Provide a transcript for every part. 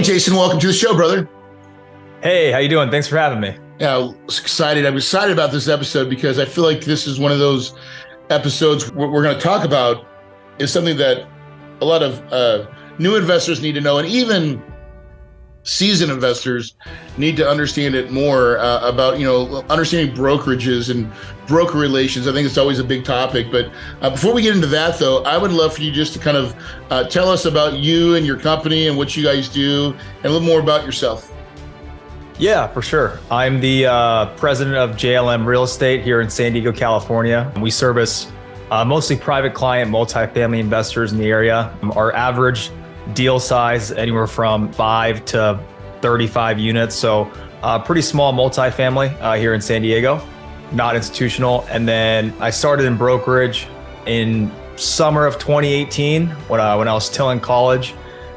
Jason, welcome to the show, brother. Hey, how you doing? Thanks for having me. Yeah, excited. I'm excited about this episode because I feel like this is one of those episodes we're going to talk about is something that a lot of new investors need to know, and even seasoned investors need to understand it more about, understanding brokerages and broker relations. I think it's always a big topic. But before we get into that, though, I would love for you just to kind of tell us about you and your company and what you guys do and a little more about yourself. Yeah, for sure. I'm the president of JLM Real Estate here in San Diego, California. We service mostly private client multifamily investors in the area. Our average deal size anywhere from 5 to 35 units. So pretty small multifamily here in San Diego, not institutional. And then I started in brokerage in summer of 2018 when I was still in college.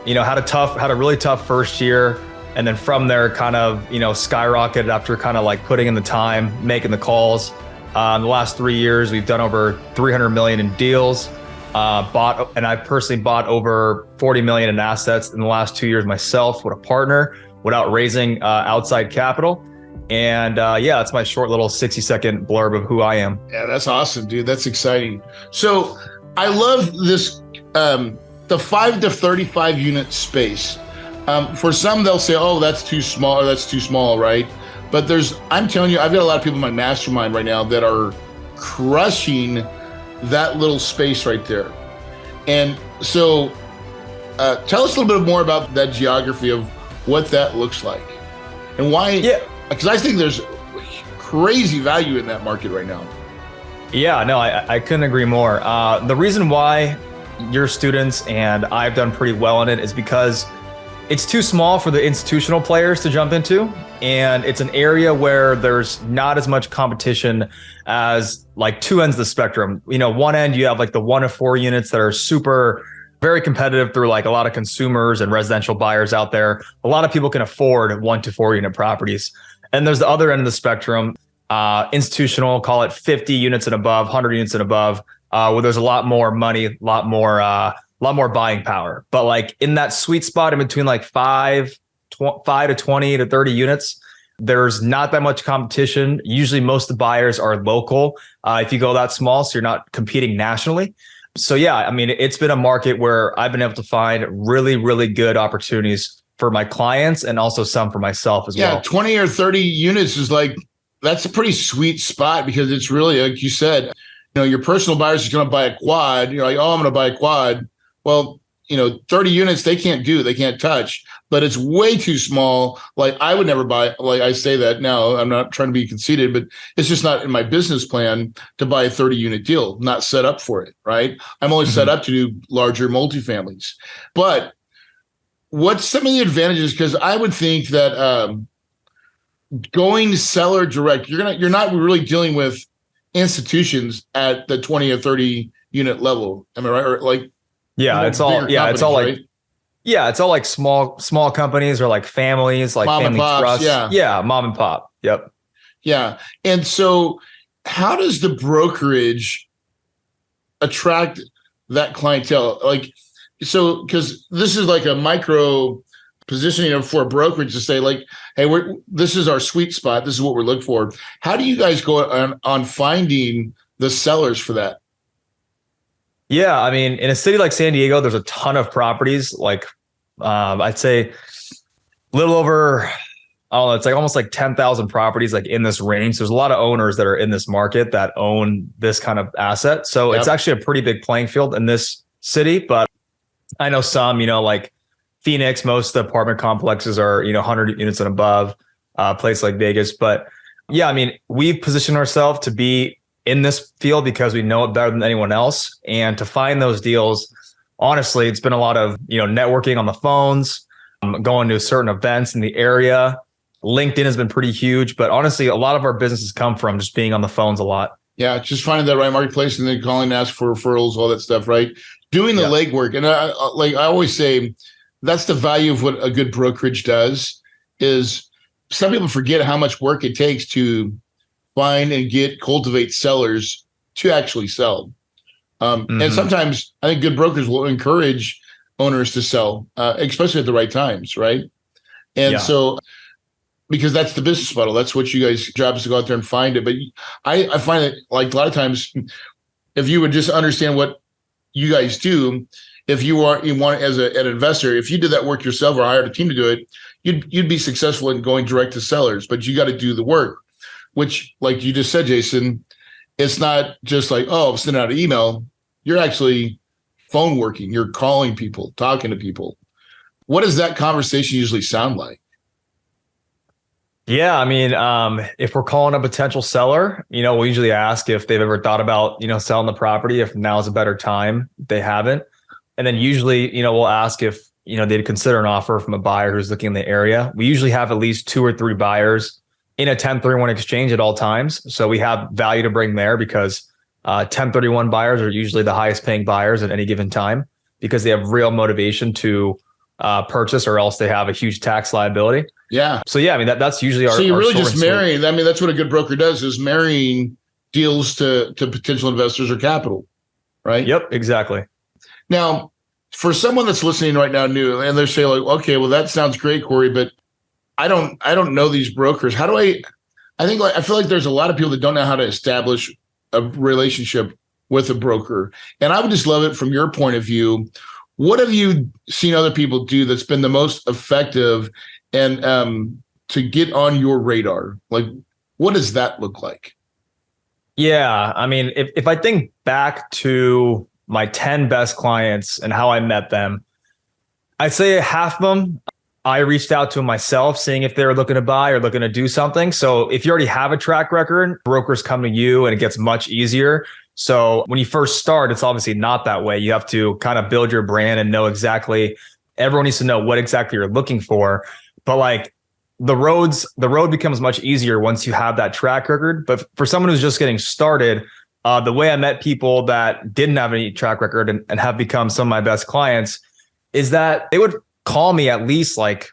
Had a really tough first year. And then from there kind of, skyrocketed after kind of like putting in the time, making the calls. In the last 3 years, we've done over 300 million in deals. And I personally bought over 40 million in assets in the last 2 years myself with a partner without raising outside capital. And that's my short little 60-second blurb of who I am. Yeah, that's awesome, dude. That's exciting. So I love this, the 5 to 35 unit space. For some, they'll say, oh, that's too small, or that's too small, right? But I'm telling you, I've got a lot of people in my mastermind right now that are crushing that little space right there. And so tell us a little bit more about that geography of what that looks like and why. Yeah, because I think there's crazy value in that market right now. Yeah, no, I couldn't agree more. The reason why your students and I've done pretty well in it is because it's too small for the institutional players to jump into. And it's an area where there's not as much competition as like two ends of the spectrum. One end, you have like the 1 to 4 units that are super, very competitive through like a lot of consumers and residential buyers out there. A lot of people can afford 1 to 4 unit properties. And there's the other end of the spectrum, institutional, call it 50 units and above, 100 units and above, where there's a lot more money, a lot more buying power. But like in that sweet spot in between like 5 to 20 to 30 units, there's not that much competition. Usually most of the buyers are local if you go that small, so you're not competing nationally. So yeah, I mean, it's been a market where I've been able to find really, really good opportunities for my clients and also some for myself as well. Yeah, 20 or 30 units is like, that's a pretty sweet spot because it's really, like you said, your personal buyers is going to buy a quad. You're like, oh, I'm going to buy a quad. Well, 30 units, they can't touch, but it's way too small. Like I would never buy, like I say that now, I'm not trying to be conceited, but it's just not in my business plan to buy a 30 unit deal, I'm not set up for it, right? I'm only set up to do larger multifamilies. But what's some of the advantages? Because I would think that going seller direct, you're not really dealing with institutions at the 20 or 30 unit level. Am I right? Or like, it's all like small companies or like families, like mom family trusts. Yeah, mom and pop. Yep. Yeah. And so how does the brokerage attract that clientele? Like, so, because this is like a micro positioning for a brokerage to say like, hey, this is our sweet spot. This is what we're looking for. How do you guys go on finding the sellers for that? Yeah, I mean, in a city like San Diego, there's a ton of properties. Like, I'd say a little over, I don't know, it's like almost like 10,000 properties like in this range. There's a lot of owners that are in this market that own this kind of asset. So It's actually a pretty big playing field in this city. But I know some, like Phoenix, most of the apartment complexes are, 100 units and above, place like Vegas. But yeah, I mean, we've positioned ourselves to be in this field because we know it better than anyone else. And to find those deals, honestly, it's been a lot of, networking on the phones, going to certain events in the area. LinkedIn has been pretty huge, but honestly, a lot of our businesses come from just being on the phones a lot. Yeah, just finding that right marketplace and then calling and ask for referrals, all that stuff, right? Doing the legwork. And I always say, that's the value of what a good brokerage does, is some people forget how much work it takes to find and cultivate sellers to actually sell. And sometimes I think good brokers will encourage owners to sell, especially at the right times, right? And so, because that's the business model, that's what you guys' job is to go out there and find it. But I find that like a lot of times, if you would just understand what you guys do, if you want as an investor, if you did that work yourself or hired a team to do it, you'd be successful in going direct to sellers. But you got to do the work, which, like you just said, Jason, it's not just like, oh, I'm sending out an email. You're actually phone working. You're calling people, talking to people. What does that conversation usually sound like? Yeah, I mean, if we're calling a potential seller, we'll usually ask if they've ever thought about, selling the property, if now is a better time. They haven't. And then usually, we'll ask if, they'd consider an offer from a buyer who's looking in the area. We usually have at least 2 or 3 buyers in a 1031 exchange at all times. So we have value to bring there because 1031 buyers are usually the highest paying buyers at any given time because they have real motivation to purchase, or else they have a huge tax liability. Yeah. So yeah, I mean that's usually our. So you're our really sword just and sweep. marrying. I mean, that's what a good broker does, is marrying deals to potential investors or capital, right? Yep, exactly. Now, for someone that's listening right now new, and they're saying like, okay, well that sounds great, Corey, but I don't know these brokers. How do I feel like there's a lot of people that don't know how to establish a relationship with a broker. And I would just love it from your point of view. What have you seen other people do that's been the most effective and to get on your radar? Like, what does that look like? Yeah, I mean, if I think back to my 10 best clients and how I met them, I'd say half of them, I reached out to myself, seeing if they were looking to buy or looking to do something. So if you already have a track record, brokers come to you and it gets much easier. So when you first start, it's obviously not that way. You have to kind of build your brand and know exactly, everyone needs to know what exactly you're looking for. But like the road becomes much easier once you have that track record. But for someone who's just getting started, the way I met people that didn't have any track record and have become some of my best clients is that they would call me at least like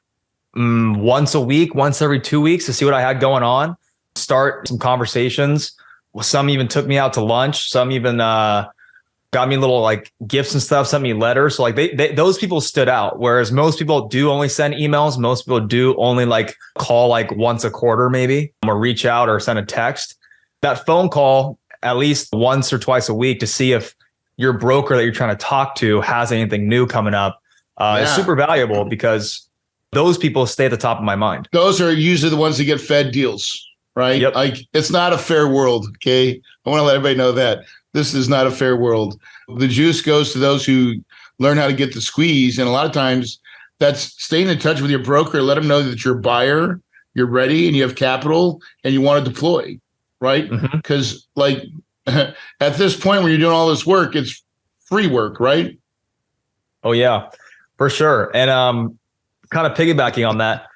once a week, once every 2 weeks to see what I had going on, start some conversations. Some even took me out to lunch. Some even got me little like gifts and stuff, sent me letters. So like those people stood out. Whereas most people do only send emails. Most people do only like call like once a quarter maybe, or reach out or send a text. That phone call at least once or twice a week to see if your broker that you're trying to talk to has anything new coming up is super valuable, because those people stay at the top of my mind. Those are usually the ones that get fed deals, right? Yep. Like, it's not a fair world. Okay. I want to let everybody know that this is not a fair world. The juice goes to those who learn how to get the squeeze. And a lot of times that's staying in touch with your broker. Let them know that you're a buyer, you're ready, and you have capital and you want to deploy, right? Because like at this point when you're doing all this work, it's free work, right? Oh yeah, for sure. And kind of piggybacking on that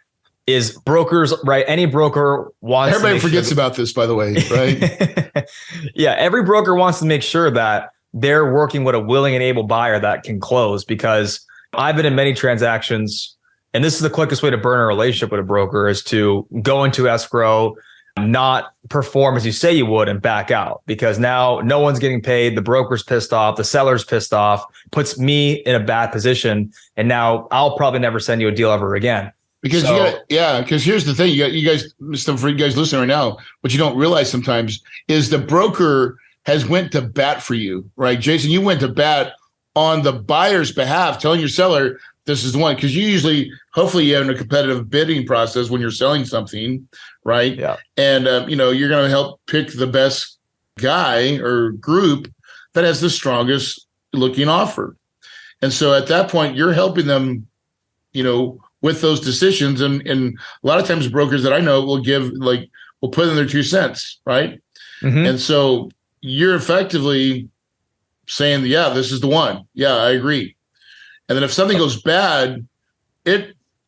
is brokers, right? Any broker wants everybody forgets about this, by the way, right? Yeah, every broker wants to make sure that they're working with a willing and able buyer that can close, because I've been in many transactions, and this is the quickest way to burn a relationship with a broker is to go into escrow, not perform as you say you would, and back out, because now no one's getting paid. The broker's pissed off. The seller's pissed off, puts me in a bad position. And now I'll probably never send you a deal ever again. Because because here's the thing, you guys, for you guys listening right now, what you don't realize sometimes is the broker has went to bat for you, right? Jason, you went to bat on the buyer's behalf, telling your seller this is the one, because you usually, hopefully, you have a competitive bidding process when you're selling something, right? Yeah. And you're going to help pick the best guy or group that has the strongest looking offer, and so at that point, you're helping them, with those decisions. And a lot of times brokers that I know will put in their 2 cents, right? And so you're effectively saying, yeah, this is the one. Yeah, I agree. And then if something goes bad,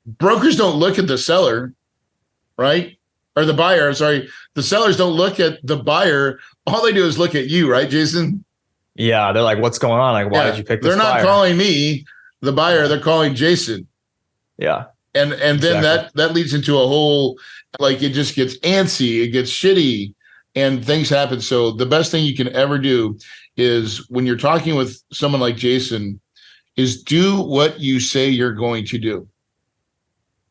brokers don't look at the seller, right? Or the buyer, sorry. The sellers don't look at the buyer. All they do is look at you, right, Jason? Yeah, they're like, what's going on? Like, why did you pick this They're not buyer? calling me, the buyer, they're calling Jason. Yeah. And then that leads into a whole, like, it just gets antsy, it gets shitty, and things happen. So the best thing you can ever do is, when you're talking with someone like Jason, is do what you say you're going to do.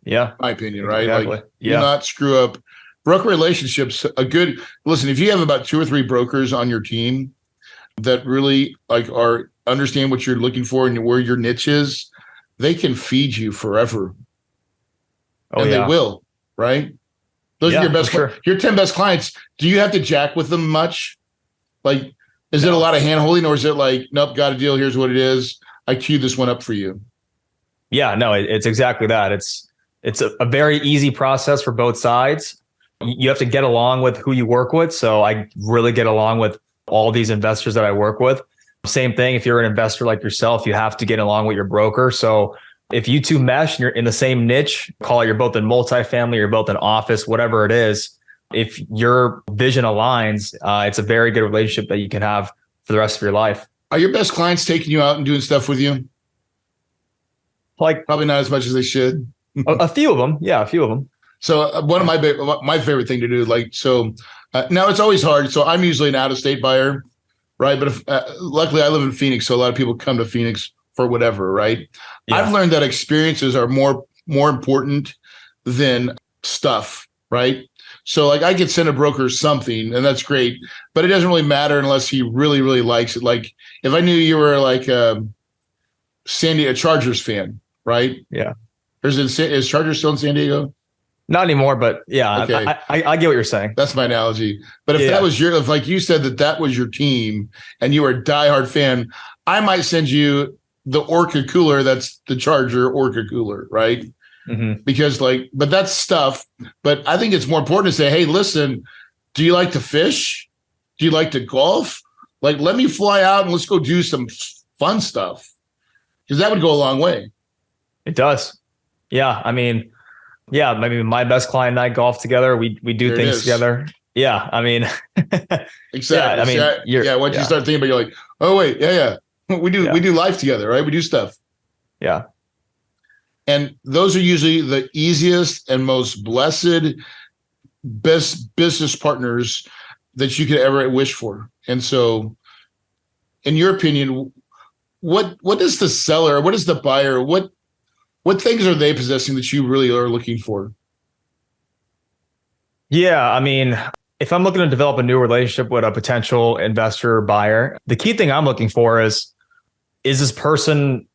Yeah. My opinion, right? Exactly. Like, do not screw up broker relationships. Listen, if you have about 2 or 3 brokers on your team that really understand what you're looking for and where your niche is, they can feed you forever. Oh, and they will, right? Those are your best, your 10 best clients. Do you have to jack with them much? Like, is it a lot of hand holding, or is it like, nope, got a deal, here's what it is, I queued this one up for you? Yeah, no, it's exactly that. It's a very easy process for both sides. You have to get along with who you work with. So I really get along with all these investors that I work with. Same thing, if you're an investor like yourself, you have to get along with your broker. So if you two mesh and you're in the same niche, call it you're both in multifamily, you're both in office, whatever it is, if your vision aligns, it's a very good relationship that you can have for the rest of your life. Are your best clients taking you out and doing stuff with you? Like, probably not as much as they should. a few of them. Yeah, a few of them. So one of my favorite thing to do, now it's always hard. So I'm usually an out-of-state buyer, right? But luckily I live in Phoenix, so a lot of people come to Phoenix for whatever, right? Yeah. I've learned that experiences are more important than stuff, right? So like I could send a broker something and that's great, but it doesn't really matter unless he really, really likes it. Like if I knew you were like a Chargers fan, right? Yeah. Is Chargers still in San Diego? Not anymore, but yeah, okay. I get what you're saying. That's my analogy. But if that was if like you said that was your team and you were a diehard fan, I might send you the Orca cooler. That's the Charger Orca cooler, right? Mm-hmm. Because but that's stuff. But I think it's more important to say, hey, listen, do you like to fish? Do you like to golf? Like, let me fly out and let's go do some fun stuff. Because that would go a long way. It does. Yeah. I mean, maybe my best client and I golf together. We do things together. Yeah. I mean, exactly. Yeah, I mean, once you start thinking about it, you're like, oh wait, yeah. We do life together, right? We do stuff. Yeah. And those are usually the easiest and most blessed, best business partners that you could ever wish for. And so, in your opinion, what is the seller? What is the buyer? What things are they possessing that you really are looking for? Yeah, I mean, if I'm looking to develop a new relationship with a potential investor or buyer, the key thing I'm looking for is this person,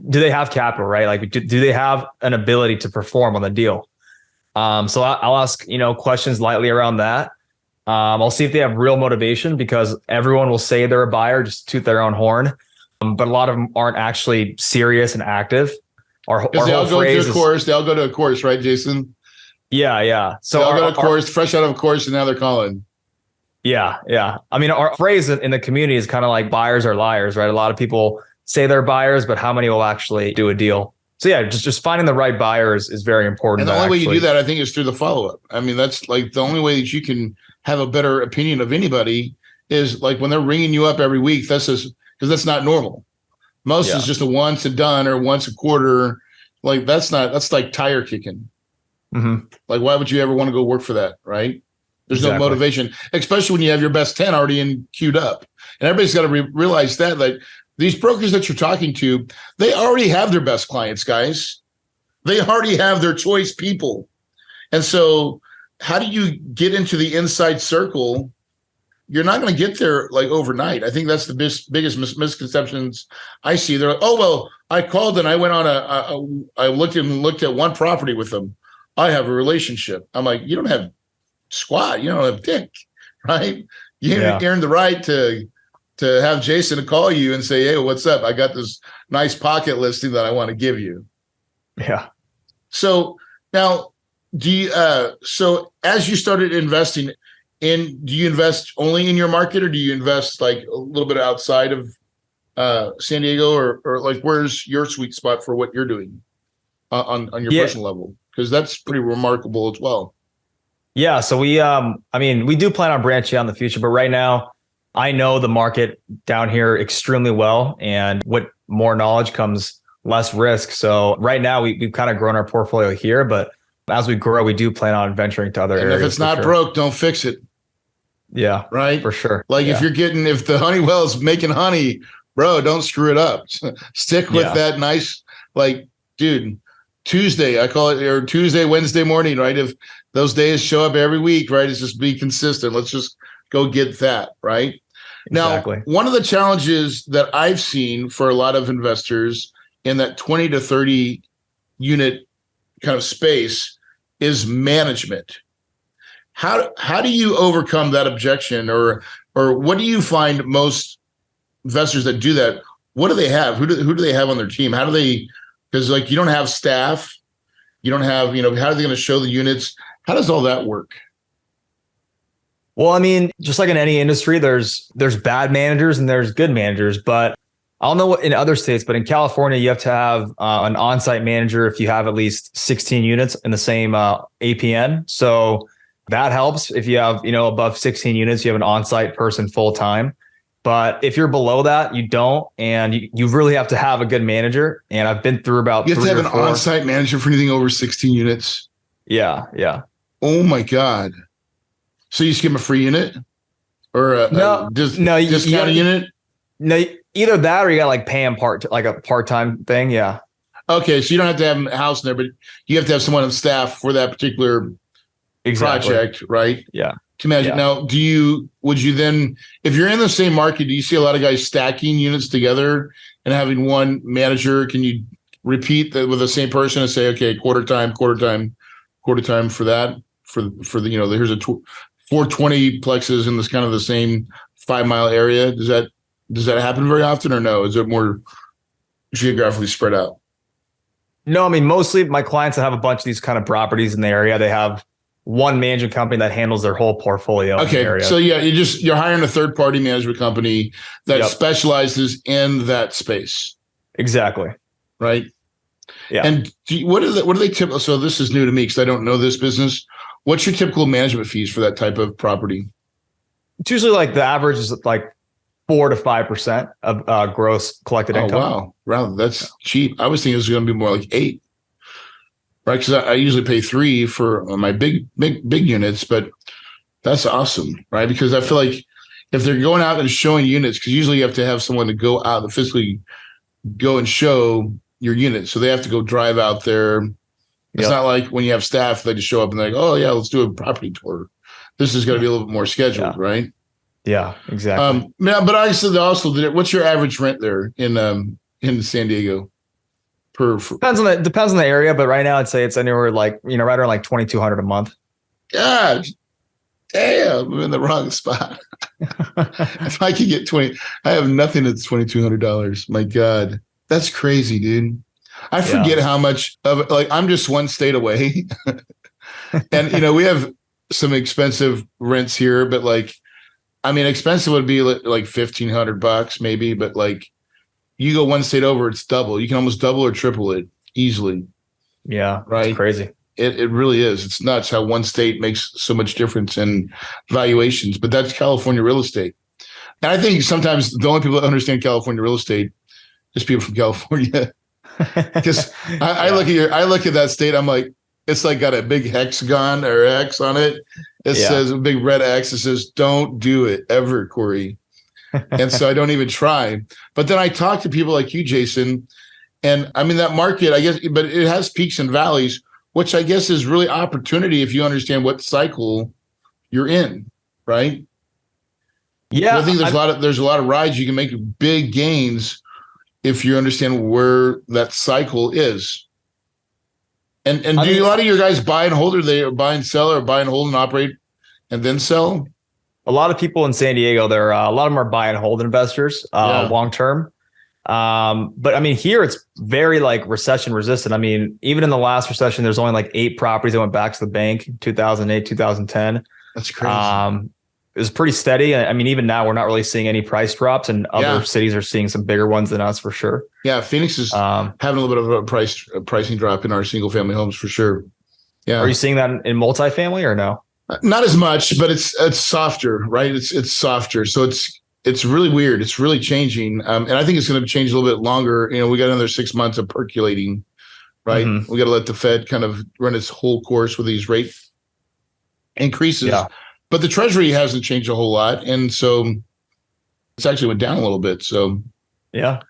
do they have capital, right? Like, do they have an ability to perform on the deal? So I'll ask, questions lightly around that. I'll see if they have real motivation, because everyone will say they're a buyer just to toot their own horn. But a lot of them aren't actually serious and active. Because they all go to a course. They all go to a course, right, Jason? Yeah. So they all go to a course, fresh out of a course, and now they're calling. Yeah. I mean, our phrase in the community is kind of like buyers are liars, right? A lot of people say they're buyers, but how many will actually do a deal? So yeah, just finding the right buyer is very important. And the only way you do that, I think, is through the follow-up. I mean, that's like the only way that you can have a better opinion of anybody is like when they're ringing you up every week. That's just because that's not normal. Most is just a once a done or once a quarter. Like that's like tire kicking. Mm-hmm. Like, why would you ever want to go work for that? Right. There's no motivation, especially when you have your best 10 already queued up. And everybody's got to realize that, like, these brokers that you're talking to, they already have their best clients, guys. They already have their choice people. And so how do you get into the inside circle? You're not going to get there like overnight. I think that's the biggest misconceptions I see. They're like, oh, well, I called and I went on I looked at one property with them. I have a relationship. I'm like, you don't have squat. You don't have dick, right? You earned the right to have Jason to call you and say, hey, what's up? I got this nice pocket listing that I want to give you. Yeah. So now so as you started investing, do you invest only in your market, or do you invest like a little bit outside of San Diego, or like where's your sweet spot for what you're doing on your personal level? Because that's pretty remarkable as well. Yeah. So we do plan on branching out in the future, but right now I know the market down here extremely well, and with more knowledge comes less risk. So right now we've kind of grown our portfolio here, but as we grow, we do plan on venturing to other areas. And if it's not broke, don't fix it. Yeah, right. For sure. Like if the honey well is making honey, bro, don't screw it up. Stick with that nice, like, dude, Tuesday, I call it, or Tuesday, Wednesday morning, right? If those days show up every week, right? It's just be consistent. Let's just go get that, right? Exactly. Now, one of the challenges that I've seen for a lot of investors in that 20 to 30 unit kind of space is management. How do you overcome that objection, or what do you find most investors that do that? What do they have? Who do they have on their team? How do they? Because like you don't have staff, you don't have, how are they going to show the units? How does all that work? Well, I mean, just like in any industry, there's bad managers and there's good managers. But I don't know what in other states, but in California, you have to have an onsite manager if you have at least 16 units in the same APN. So that helps. If you have, above 16 units, you have an onsite person full time. But if you're below that, you don't, and you really have to have a good manager. And I've been through about you have to have an four. On-site manager for anything over 16 units. Yeah. Oh my God! So you just give them a free unit, or a discounted unit? No, either that or you got like pay them like a part-time thing. Yeah. Okay, so you don't have to have a house in there, but you have to have someone on staff for that particular project, right? Yeah. To manage it. Now, would you then, if you're in the same market, do you see a lot of guys stacking units together and having one manager? Can you repeat that with the same person and say, okay, quarter time for that, for the, here's 420 plexes in this kind of the same 5 mile area? Does that happen very often, or no? Is it more geographically spread out? No, I mean, mostly my clients that have a bunch of these kind of properties in the area, they have one management company that handles their whole portfolio. Okay. In the area. So yeah, you're hiring a third party management company that specializes in that space. Exactly. Right. Yeah. And what do they typically? So this is new to me because I don't know this business. What's your typical management fees for that type of property? It's usually like the average is like 4 to 5% of gross collected income. Wow. Wow. That's cheap. I was thinking it was going to be more like 8. Right, because I usually pay 3 for my big units, but that's awesome, right? Because I feel like if they're going out and showing units, because usually you have to have someone to go out and physically go and show your units, so they have to go drive out there. It's not like when you have staff, they just show up and they're like, oh yeah, let's do a property tour. This is going to be a little bit more scheduled, right? Yeah, exactly. But I said also, what's your average rent there in San Diego? Depends on the area, but right now I'd say it's anywhere like right around like $2,200 a month. God damn, I'm in the wrong spot. If I could get 20, I have nothing at $2,200. My God, that's crazy, dude. I forget how much of it. Like I'm just one state away, and we have some expensive rents here, but expensive would be like $1,500 maybe, but like. You go one state over, it's double. You can almost double or triple it easily. Yeah, right. It's crazy. It really is. It's nuts how one state makes so much difference in valuations. But that's California real estate. And I think sometimes the only people that understand California real estate is people from California. Because I look at that state, I'm like, it's like got a big hexagon or X on it. It says a big red X. It says, "Don't do it ever, Corey." And so I don't even try. But then I talk to people like you, Jason, and I mean that market, I guess, but it has peaks and valleys, which I guess is really opportunity if you understand what cycle you're in, right? Yeah, I think there's a lot of rides you can make big gains if you understand where that cycle is. And a lot of your guys buy and hold, or they buy and sell, or buy and hold and operate and then sell? A lot of people in San Diego, a lot of them are buy and hold investors, long term. But I mean, here it's very like recession resistant. I mean, even in the last recession, there's only like 8 properties that went back to the bank in 2008, 2010. That's crazy. It was pretty steady. I mean, even now we're not really seeing any price drops, and other cities are seeing some bigger ones than us for sure. Yeah, Phoenix is having a little bit of a pricing drop in our single family homes for sure. Yeah, are you seeing that in multifamily or no? Not as much, but it's softer, right? It's softer, so it's really weird. It's really changing, and I think it's going to change a little bit longer. We got another 6 months of percolating, right? Mm-hmm. We got to let the Fed kind of run its whole course with these rate increases. Yeah. But the Treasury hasn't changed a whole lot, and so it's actually went down a little bit. So, yeah.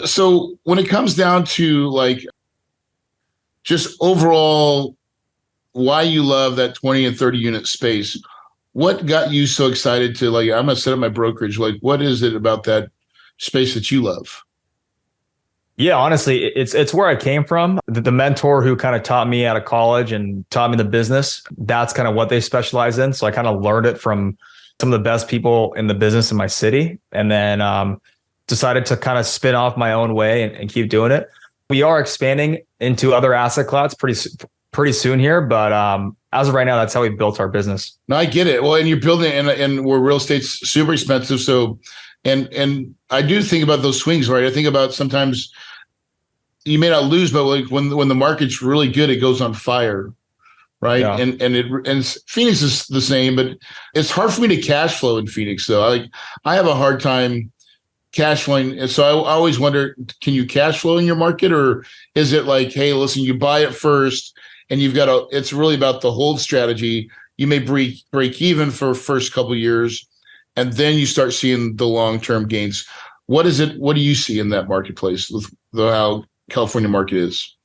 So when it comes down to like just overall why you love that 20 and 30 unit space, what got you so excited to like, I'm going to set up my brokerage? Like, what is it about that space that you love? Yeah, honestly, it's where I came from. The mentor who kind of taught me out of college and taught me the business, that's kind of what they specialize in. So I kind of learned it from some of the best people in the business in my city, and then decided to kind of spin off my own way and keep doing it. We are expanding into other asset classes pretty soon here, but as of right now, that's how we built our business. No, I get it. Well, and you're building it, and where real estate's super expensive. So, and I do think about those swings, right? I think about sometimes you may not lose, but like when the market's really good, it goes on fire, right? Yeah. And Phoenix is the same, but it's hard for me to cash flow in Phoenix. Though I have a hard time cash flowing, and so I always wonder: can you cash flow in your market, or is it like, hey, listen, you buy it first, and you've got it's really about the hold strategy. You may break even for first couple of years, and then you start seeing the long-term gains. What is it? What do you see in that marketplace with how California market is?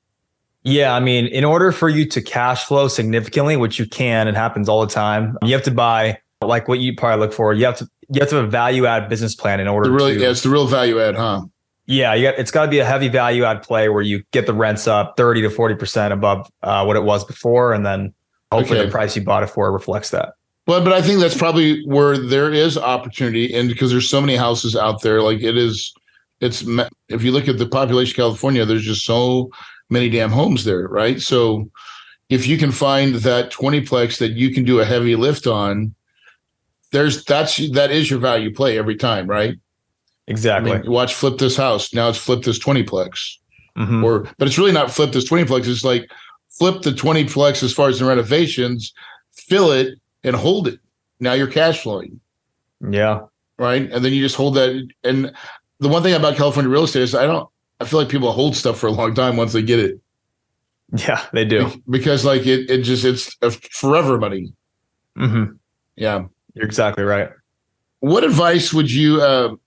Yeah, I mean, in order for you to cash flow significantly, which you can, it happens all the time, you have to buy, like what you probably look for. You have to have a value add business plan in order it's the real value add, huh? Yeah, it's got to be a heavy value add play where you get the rents up 30 to 40% above what it was before, and then hopefully the price you bought it for reflects that. But I think that's probably where there is opportunity, and because there's so many houses out there, like it's if you look at the population of California, there's just so many damn homes there, right? So if you can find that 20plex that you can do a heavy lift on, that is your value play every time, right? Exactly. I mean, watch Flip This House. Now it's Flip This 20plex. Mm-hmm. But it's really not Flip This 20plex. It's like flip the 20plex as far as the renovations, fill it and hold it. Now you're cash flowing. Yeah. Right. And then you just hold that. And the one thing about California real estate is I feel like people hold stuff for a long time once they get it. Yeah, they do. Because like it's forever money. Mm-hmm. Yeah. You're exactly right. What advice would you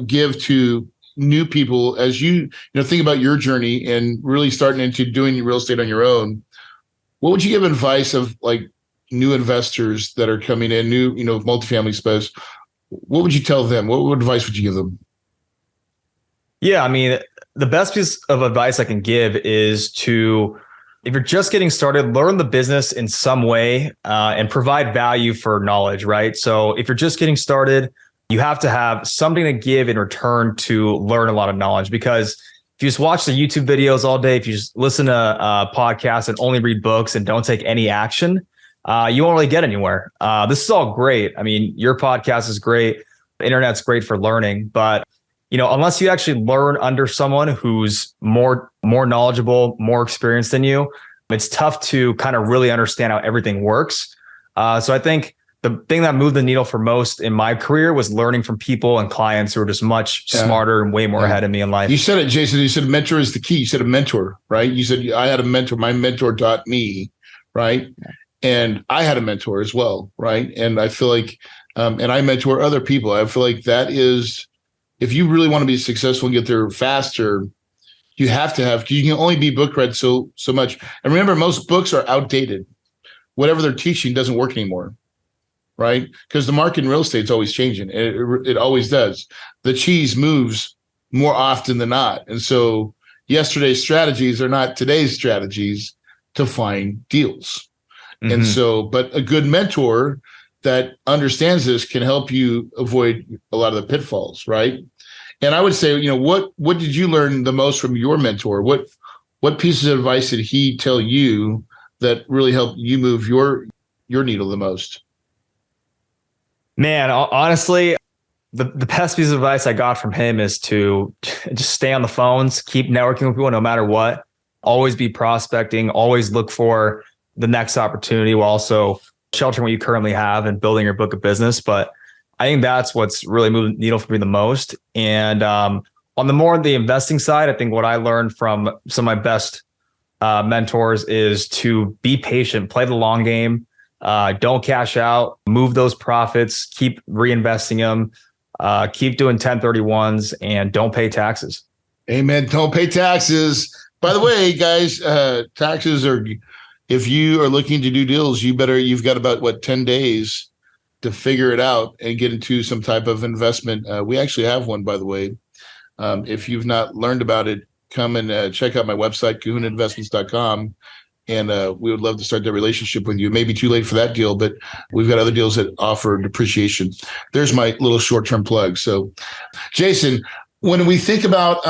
give to new people as you think about your journey and really starting into doing real estate on your own? What would you give advice of like new investors that are coming in, new multifamily space? What would you tell them? What advice would you give them? Yeah, I mean, the best piece of advice I can give is to, if you're just getting started, learn the business in some way and provide value for knowledge, right? So if you're just getting started, you have to have something to give in return to learn a lot of knowledge. Because if you just watch the YouTube videos all day, if you just listen to podcasts and only read books and don't take any action, you won't really get anywhere. This is all great. I mean, your podcast is great. The internet's great for learning, but unless you actually learn under someone who's more knowledgeable, more experienced than you, it's tough to kind of really understand how everything works. So I think the thing that moved the needle for most in my career was learning from people and clients who are just much smarter and way more ahead of me in life. You said it, Jason. You said mentor is the key. You said a mentor, right? You said I had a mentor. My mentor taught me, right? And I had a mentor as well, right? And I feel like, and I mentor other people. I feel like that is, if you really want to be successful and get there faster, you have to have, you can only be book read so much. And remember, most books are outdated. Whatever they're teaching doesn't work anymore, right? Because the market in real estate is always changing. It always does. The cheese moves more often than not. And so yesterday's strategies are not today's strategies to find deals. Mm-hmm. And so, but a good mentor that understands this can help you avoid a lot of the pitfalls, right? And I would say, what did you learn the most from your mentor? What pieces of advice did he tell you that really helped you move your needle the most? Man, honestly, the best piece of advice I got from him is to just stay on the phones, keep networking with people no matter what, always be prospecting, always look for the next opportunity while also sheltering what you currently have and building your book of business. But I think that's what's really moved the needle for me the most. And on the investing side, I think what I learned from some of my best mentors is to be patient, play the long game, don't cash out, move those profits, keep reinvesting them, keep doing 1031s, and don't pay taxes. Amen. Don't pay taxes. By the way, guys, taxes are, if you are looking to do deals, you've got about 10 days to figure it out and get into some type of investment. We actually have one, by the way. If you've not learned about it, come and check out my website, kahunainvestments.com. And we would love to start that relationship with you. It may be too late for that deal, but we've got other deals that offer depreciation. There's my little short-term plug. So, Jason, when we think about,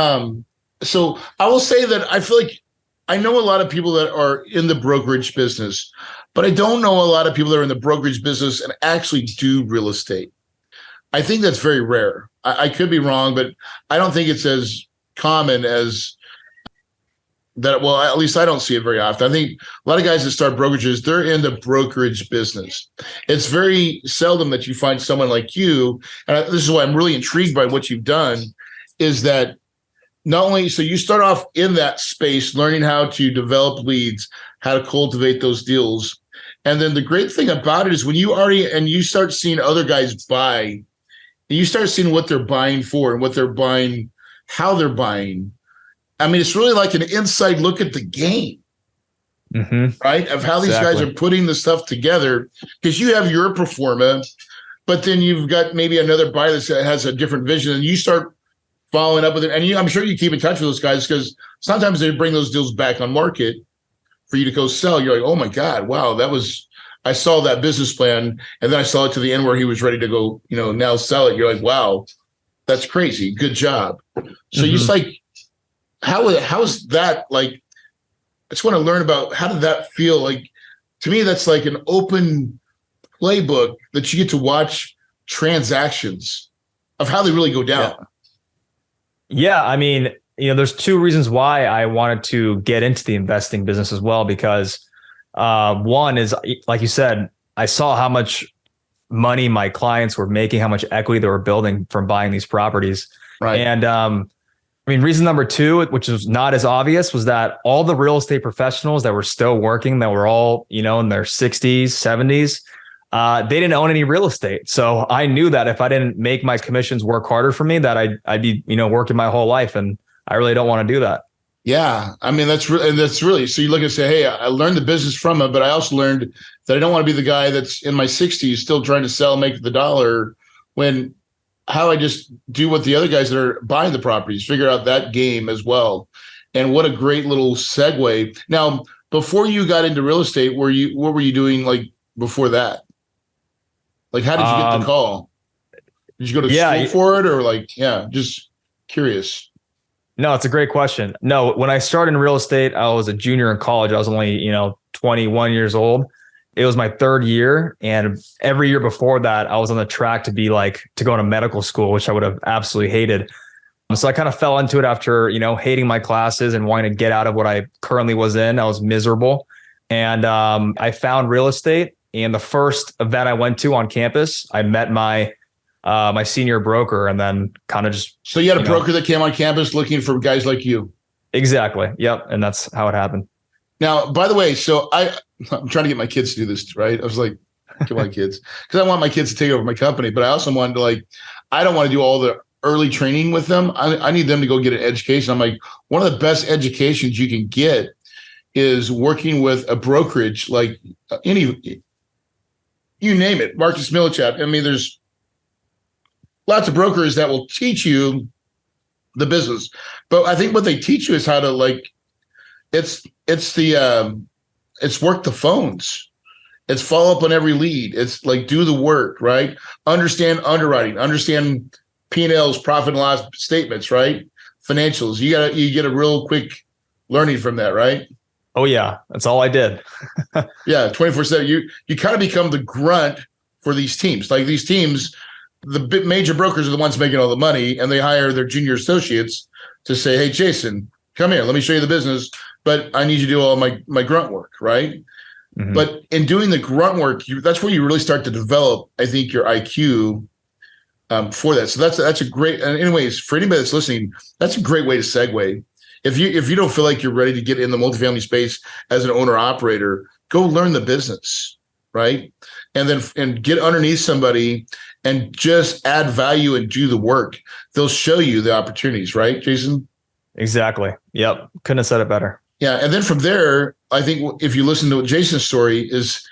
so I will say that I feel like I know a lot of people that are in the brokerage business, but I don't know a lot of people that are in the brokerage business and actually do real estate. I think that's very rare. I could be wrong, but I don't think it's as common as that. Well, at least I don't see it very often. I think a lot of guys that start brokerages, they're in the brokerage business. It's very seldom that you find someone like you, and this is why I'm really intrigued by what you've done, is that not only, so you start off in that space, learning how to develop leads, how to cultivate those deals. And then the great thing about it is when you start seeing other guys buy, and you start seeing what they're buying for and what they're buying, how they're buying. I mean, it's really like an inside look at the game, right? Of how these guys are putting the stuff together, because you have your pro forma, but then you've got maybe another buyer that has a different vision, and you start following up with it. And I'm sure you keep in touch with those guys, because sometimes they bring those deals back on market for you to go sell. You're like, oh my God, wow, I saw that business plan, and then I saw it to the end where he was ready to go, now sell it. You're like, wow, that's crazy. Good job. So you just like, how is that like? I just want to learn about, how did that feel? Like, to me, that's like an open playbook that you get to watch transactions of how they really go down. Yeah, I mean, there's two reasons why I wanted to get into the investing business as well, because one is, like you said, I saw how much money my clients were making, how much equity they were building from buying these properties. Right. And I mean, reason number two, which was not as obvious, was that all the real estate professionals that were still working, that were all, in their 60s, 70s, they didn't own any real estate. So I knew that if I didn't make my commissions work harder for me, that I'd be, working my whole life. And I really don't want to do that. Yeah. I mean, that's really, so you look and say, hey, I learned the business from it, but I also learned that I don't want to be the guy that's in my 60s still trying to sell, make the dollar, when how I just do what the other guys that are buying the properties, figure out that game as well. And what a great little segue. Now, before you got into real estate, what were you doing like before that? Like, how did you get the call? Did you go to school for it, or like, just curious? No, it's a great question. No, when I started in real estate, I was a junior in college. I was only, 21 years old. It was my third year. And every year before that, I was on the track to go to medical school, which I would have absolutely hated. So I kind of fell into it after, hating my classes and wanting to get out of what I currently was in. I was miserable. And I found real estate. And the first event I went to on campus, I met my senior broker, and then kind of just. So you had a broker that came on campus looking for guys like you. Exactly. Yep. And that's how it happened. Now, by the way, so I'm trying to get my kids to do this, right? I was like, get my kids, because I want my kids to take over my company, but I also wanted to I don't want to do all the early training with them. I need them to go get an education. I'm like, one of the best educations you can get is working with a brokerage, like you name it, Marcus Millichap. I mean, there's lots of brokers that will teach you the business, but I think what they teach you is how to it's work the phones. It's follow up on every lead. It's like, do the work, right? Understand underwriting, understand P&Ls, profit and loss statements, right? Financials. You get a real quick learning from that, right? Oh yeah. That's all I did. Yeah. 24/7. You kind of become the grunt for these teams. Like, these teams, the major brokers are the ones making all the money, and they hire their junior associates to say, hey, Jason, come here, let me show you the business, but I need you to do all my grunt work, right? Mm-hmm. But in doing the grunt work, that's where you really start to develop, I think, your IQ for that. So that's a great, and anyways, for anybody that's listening, that's a great way to segue. If you don't feel like you're ready to get in the multifamily space as an owner operator, go learn the business, right? And get underneath somebody and just add value and do the work. They'll show you the opportunities, right, Jason? Exactly. Yep. Couldn't have said it better. Yeah. And then from there, I think if you listen to Jason's story is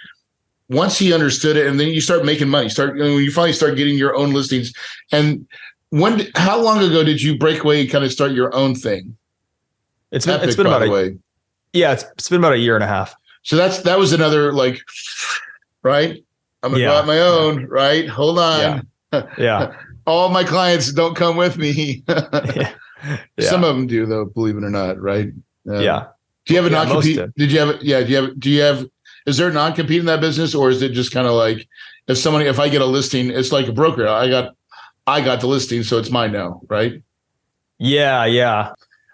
once he understood it, and then you start making money, you finally start getting your own listings. And how long ago did you break away and kind of start your own thing? It's been about it's been about a year and a half. So that was another right. I'm going to go out my own, right? Hold on. Yeah. All my clients don't come with me. Yeah. Some of them do though, believe it or not. Right. Yeah. Do you have a non-compete? Do you have, is there a non-compete in that business, or is it just kind of like if I get a listing, it's like a broker. I got the listing, so it's mine now, right? Yeah.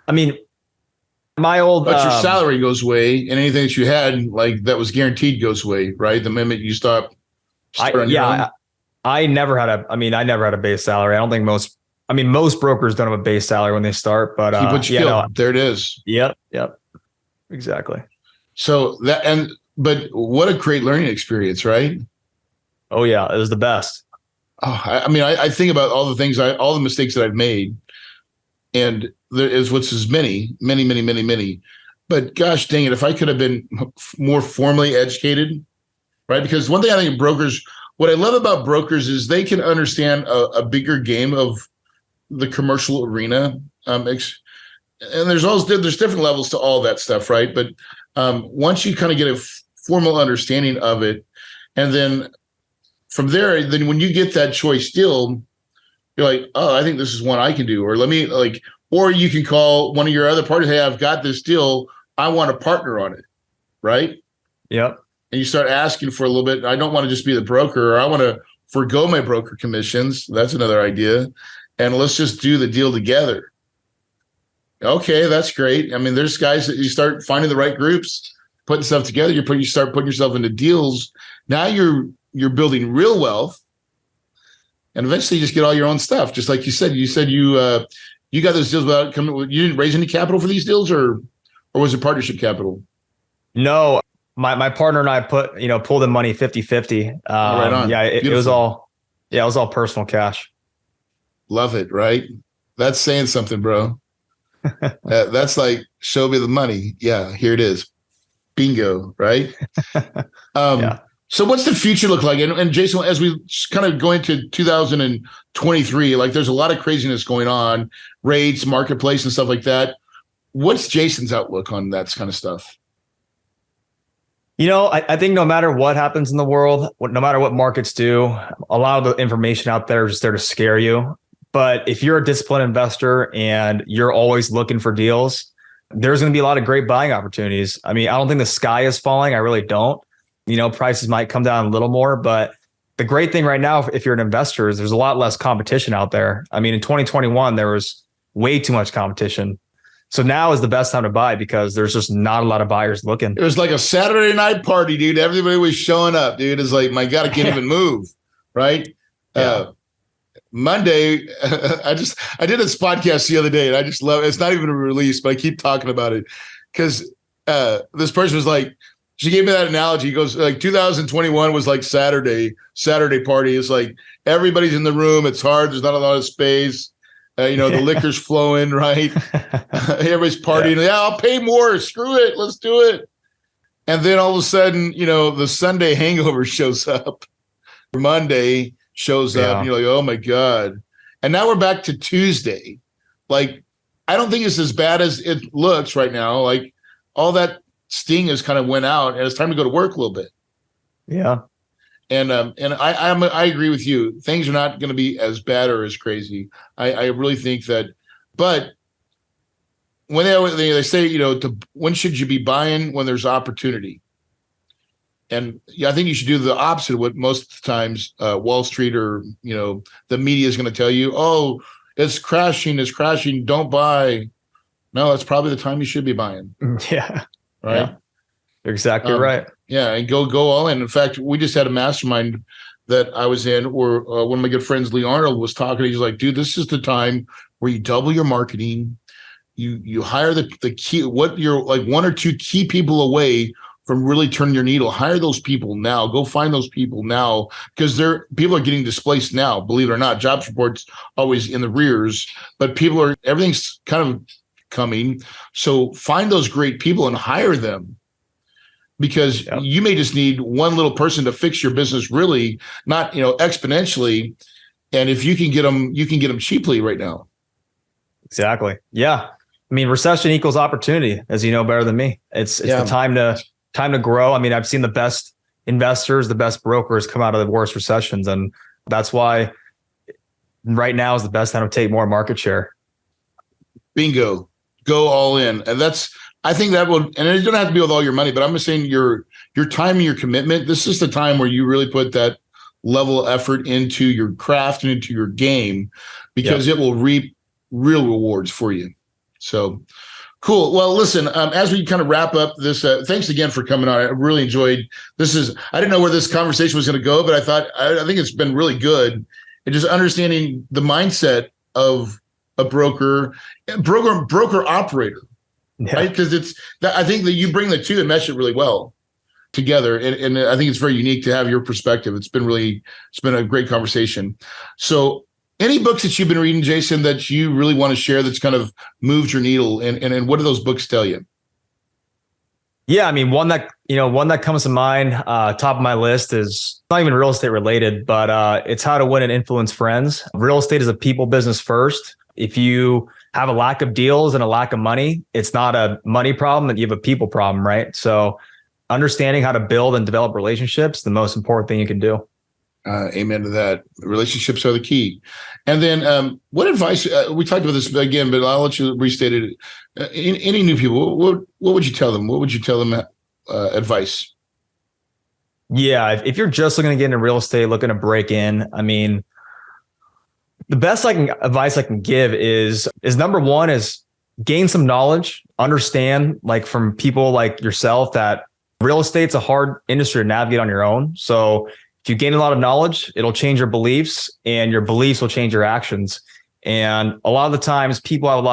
I mean, but your salary goes away, and anything that you had that was guaranteed goes away, right? The minute you stop. I never had a base salary. I don't think most brokers don't have a base salary when they start, but keep what you feel. There it is. Yep. Exactly. So but what a great learning experience, right? Oh yeah, it was the best. Oh, I think about all the mistakes that I've made, and there is many. But gosh dang it, if I could have been more formally educated, right? Because one thing I think what I love about brokers is they can understand a bigger game of the commercial arena. And there's different levels to all that stuff, right? But once you kind of get a formal understanding of it, and then from there, then when you get that choice deal, you're like, oh, I think this is one I can do, or or you can call one of your other parties. Hey, I've got this deal. I want to partner on it, right? Yep. And you start asking for a little bit. I don't want to just be the broker, or I want to forego my broker commissions. That's another idea. And let's just do the deal together. Okay, that's great. I mean, there's guys that you start finding the right groups, putting stuff together. You start putting yourself into deals. Now you're building real wealth, and eventually you just get all your own stuff. Just like you said. You said you got those deals without coming. You didn't raise any capital for these deals, or was it partnership capital? No, my partner and I pulled the money 50-50. Right on. Yeah, it was all personal cash. Love it, right? That's saying something, bro. That's like, show me the money. Yeah, here it is. Bingo, right? Yeah. So what's the future look like? And Jason, as we kind of go into 2023, there's a lot of craziness going on, rates, marketplace, and stuff like that. What's Jason's outlook on that kind of stuff? I think no matter what happens in the world, no matter what markets do, a lot of the information out there is just there to scare you. But if you're a disciplined investor and you're always looking for deals, there's going to be a lot of great buying opportunities. I mean, I don't think the sky is falling. I really don't. Prices might come down a little more, but the great thing right now, if you're an investor, is there's a lot less competition out there. I mean, in 2021, there was way too much competition. So now is the best time to buy because there's just not a lot of buyers looking. It was like a Saturday night party, dude. Everybody was showing up, dude. It's like, my God, I can't even move, right? Yeah. Monday, I did this podcast the other day, and I just love it. It's not even a release, but I keep talking about it because this person was like, she gave me that analogy. He goes, 2021 was like Saturday party. It's like everybody's in the room. It's hard. There's not a lot of space. The liquor's flowing, right? Everybody's partying. Yeah, I'll pay more. Screw it. Let's do it. And then all of a sudden, the Sunday hangover shows up. Monday shows up, and you're like, oh my God. And now we're back to Tuesday. I don't think it's as bad as it looks right now. All that sting has kind of went out, and it's time to go to work a little bit. Yeah. And I agree with you. Things are not going to be as bad or as crazy. I really think that, but when they say, when should you be buying? When there's opportunity. And I think you should do the opposite of what most times Wall Street or, the media is going to tell you. Oh, it's crashing. Don't buy. No, that's probably the time you should be buying. Yeah. Right. Yeah. You're exactly right. Yeah. And go all in. In fact, we just had a mastermind that I was in where one of my good friends, Lee Arnold, was talking. He's like, dude, this is the time where you double your marketing. You hire the key, what you're like one or two key people away from really turning your needle. Hire those people now. Go find those people now, because people are getting displaced now. Believe it or not, jobs reports always in the rears, but everything's kind of coming. So find those great people and hire them, because you may just need one little person to fix your business, really, not, exponentially. And if you can get them cheaply right now. Exactly. Yeah. I mean, recession equals opportunity, as you know better than me. It's the time to grow. I mean, I've seen the best investors, the best brokers come out of the worst recessions. And that's why right now is the best time to take more market share. Bingo. Go all in. And I think that will, and it doesn't have to be with all your money, but I'm just saying your time and your commitment. This is the time where you really put that level of effort into your craft and into your game, because it will reap real rewards for you. So cool. Well, listen, as we kind of wrap up this, thanks again for coming on. I really enjoyed this. I didn't know where this conversation was going to go, but I think it's been really good. And just understanding the mindset of a broker operator. Yeah. Right? Because I think that you bring the two and mesh it really well together. And I think it's very unique to have your perspective. It's been a great conversation. So any books that you've been reading, Jason, that you really want to share that's kind of moved your needle, and what do those books tell you? Yeah, I mean, one that comes to mind, top of my list, is not even real estate related, but it's How to Win and Influence Friends. Real estate is a people business first. If you have a lack of deals and a lack of money, it's not a money problem, and you have a people problem, right? So understanding how to build and develop relationships, the most important thing you can do. Amen to that. Relationships are the key. And then what advice, we talked about this again, but I'll let you restate it. Any new people, what would you tell them? What would you tell them advice? Yeah, if you're just looking to get into real estate, looking to break in, I mean, the best advice I can give is number one is gain some knowledge, understand from people like yourself that real estate's a hard industry to navigate on your own. So if you gain a lot of knowledge, it'll change your beliefs, and your beliefs will change your actions. And a lot of the times people have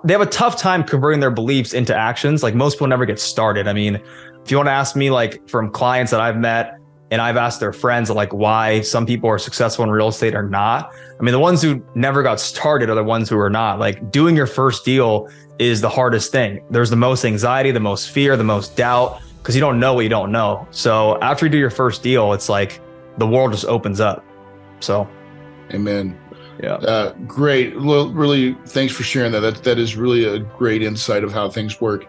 they have a tough time converting their beliefs into actions. Like, most people never get started. I mean, if you want to ask me, from clients that I've met and I've asked their friends, why some people are successful in real estate or not. I mean, the ones who never got started are the ones who are not. Doing your first deal is the hardest thing. There's the most anxiety, the most fear, the most doubt, because you don't know what you don't know. So after you do your first deal, it's the world just opens up. So. Amen. Yeah. Great. Well, really, thanks for sharing that. That is really a great insight of how things work.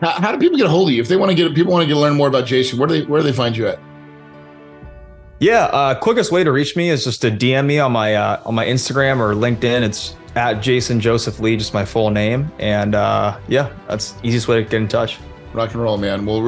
How do people get a hold of you? If people want to learn more about Jason, where do they find you at? Yeah, quickest way to reach me is just to DM me on my Instagram or LinkedIn. It's at Jason Joseph Lee, just my full name. And that's the easiest way to get in touch. Rock and roll, man. Well,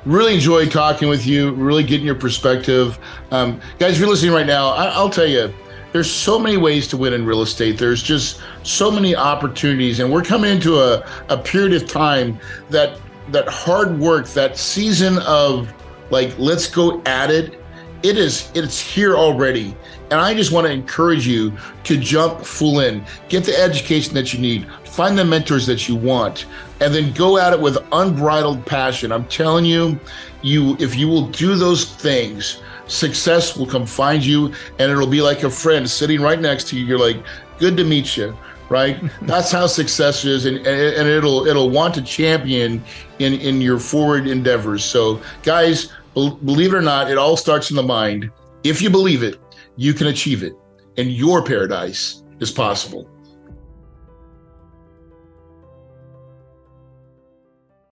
really enjoyed talking with you, really getting your perspective. Guys, if you're listening right now, I'll tell you, there's so many ways to win in real estate. There's just so many opportunities. And we're coming into a period of time that hard work, that season of let's go at it, it's here already. And I just want to encourage you to jump full in, get the education that you need, find the mentors that you want, and then go at it with unbridled passion. I'm telling you, if you will do those things, success will come find you, and it'll be like a friend sitting right next to you. You're like, good to meet you, right? That's how success is, and it'll want to champion in your forward endeavors. So guys, believe it or not, it all starts in the mind. If you believe it, you can achieve it, and your paradise is possible.